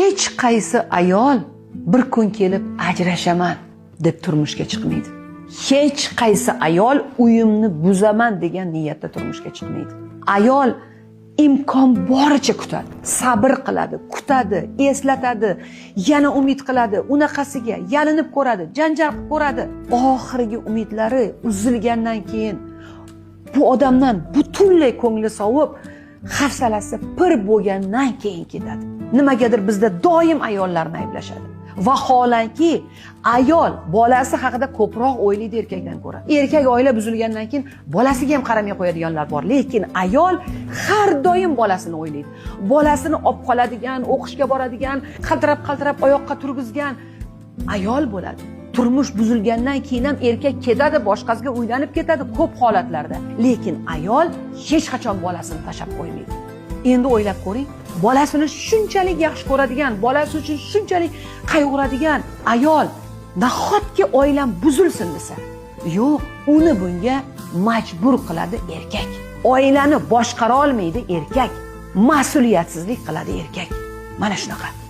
Hech qaysi ayol bir kun kelib ajrashaman deb turmushga chiqmaydi. Hech qaysi ayol uyimni buzaman degan niyatda turmushga chiqmaydi. Ayol imkon boricha kutadi, sabr qiladi, kutadi, eslatadi, yana umid qiladi, unaqasiga yalinib ko'radi, janjal qilib ko'radi. Oxirgi umidlari uzilgandan keyin bu odamdan butunlay ko'ngli sovib, hafsalasi pir bo'lgandan keyin ketadi. Nimagadir bizda doim ayollarni ayblashadi. Vaholanki ayol bolasi haqida ko'proq o'ylaydi erkakdan ko'ra. Erkak oila buzilgandan keyin bolasiga ham qaramay qo'yadiganlar bor, lekin ayol har doim bolasini o'ylaydi. Bolasini olib qoladigan, o'qishga boradigan, qaltirab oyoqqa turgizgan ayol bo'ladi. Turmush buzilgandan keyin ham erkak ketadi, boshqasiga uylanib ketadi ko'p holatlarda. Lekin ayol hech qachon bolasini tashlab qo'ymaydi. Endi o'ylab ko'ring, bolasini shunchalik yaxshi ko'radigan, bolasi uchun shunchalik qayg'uradigan ayol nahotki oilam buzilsin desa, yo'q, uni bunga majbur qiladi erkak. Oilani boshqara olmaydi erkak, mas'uliyatsizlik qiladi erkak. Mana shunaqa.